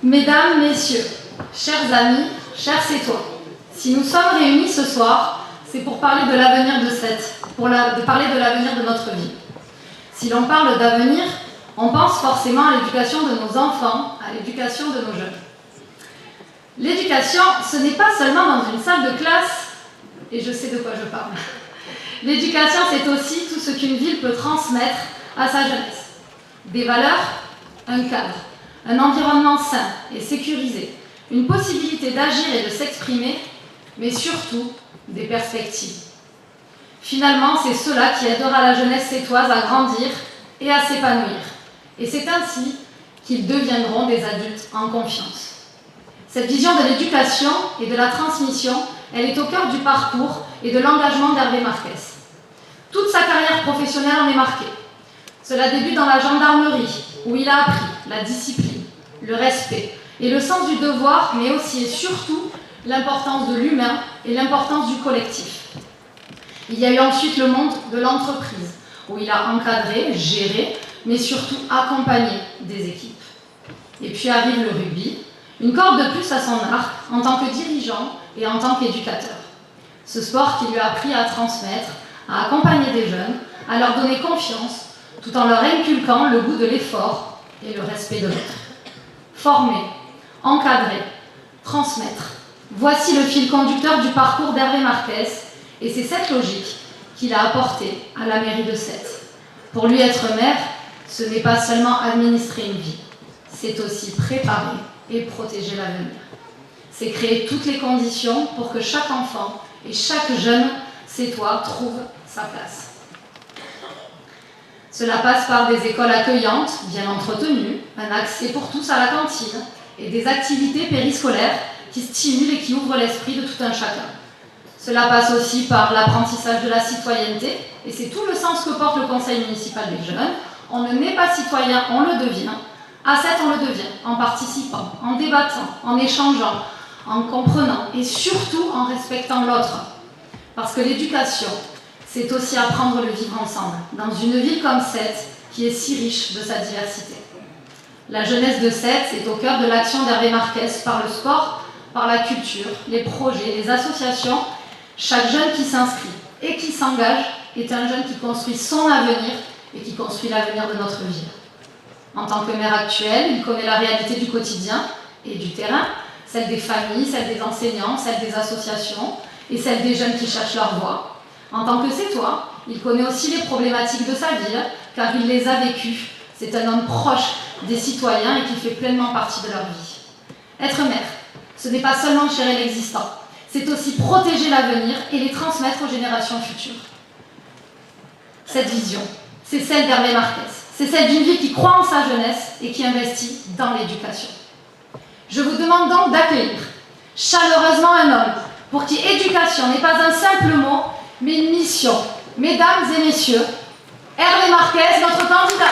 Mesdames, Messieurs, chers amis, chers Sétois, si nous sommes réunis ce soir, c'est pour parler de l'avenir de parler de l'avenir de notre vie. Si l'on parle d'avenir, on pense forcément à l'éducation de nos enfants, à l'éducation de nos jeunes. L'éducation, ce n'est pas seulement dans une salle de classe, et je sais de quoi je parle. L'éducation, c'est aussi tout ce qu'une ville peut transmettre à sa jeunesse. Des valeurs, un cadre, un environnement sain et sécurisé, une possibilité d'agir et de s'exprimer, mais surtout des perspectives. Finalement, c'est cela qui aidera la jeunesse sétoise à grandir et à s'épanouir. Et c'est ainsi qu'ils deviendront des adultes en confiance. Cette vision de l'éducation et de la transmission, elle est au cœur du parcours et de l'engagement d'Hervé Marquès. Toute sa carrière professionnelle en est marquée. Cela débute dans la gendarmerie, où il a appris la discipline, le respect et le sens du devoir, mais aussi et surtout l'importance de l'humain et l'importance du collectif. Il y a eu ensuite le monde de l'entreprise, où il a encadré, géré, mais surtout accompagné des équipes. Et puis arrive le rugby, une corde de plus à son arc en tant que dirigeant et en tant qu'éducateur. Ce sport qui lui a appris à transmettre, à accompagner des jeunes, à leur donner confiance, tout en leur inculquant le goût de l'effort et le respect de l'autre. Former, encadrer, transmettre. Voici le fil conducteur du parcours d'Hervé Marquès, et c'est cette logique qu'il a apportée à la mairie de Sète. Pour lui, être maire, ce n'est pas seulement administrer une vie, c'est aussi préparer et protéger l'avenir. C'est créer toutes les conditions pour que chaque enfant et chaque jeune sétois trouve sa place. Cela passe par des écoles accueillantes, bien entretenues, un accès pour tous à la cantine et des activités périscolaires qui stimulent et qui ouvrent l'esprit de tout un chacun. Cela passe aussi par l'apprentissage de la citoyenneté, et c'est tout le sens que porte le conseil municipal des jeunes. On ne naît pas citoyen, on le devient. À Sète, on le devient, en participant, en débattant, en échangeant, en comprenant et surtout en respectant l'autre. Parce que l'éducation, c'est aussi apprendre le vivre ensemble, dans une ville comme Sète, qui est si riche de sa diversité. La jeunesse de Sète est au cœur de l'action d'Hervé Marquès par le sport, par la culture, les projets, les associations. Chaque jeune qui s'inscrit et qui s'engage est un jeune qui construit son avenir et qui construit l'avenir de notre ville. En tant que maire actuel, il connaît la réalité du quotidien et du terrain, celle des familles, celle des enseignants, celle des associations et celle des jeunes qui cherchent leur voie. En tant que Sétois, il connaît aussi les problématiques de sa ville, car il les a vécues. C'est un homme proche des citoyens et qui fait pleinement partie de leur vie. Être maire, ce n'est pas seulement gérer l'existant, c'est aussi protéger l'avenir et les transmettre aux générations futures. Cette vision, c'est celle d'Hervé Marquès. C'est celle d'une ville qui croit en sa jeunesse et qui investit dans l'éducation. Je vous demande donc d'accueillir chaleureusement un homme pour qui éducation n'est pas un simple mot, mais une mission. Mesdames et messieurs, Hervé Marquès, notre candidat.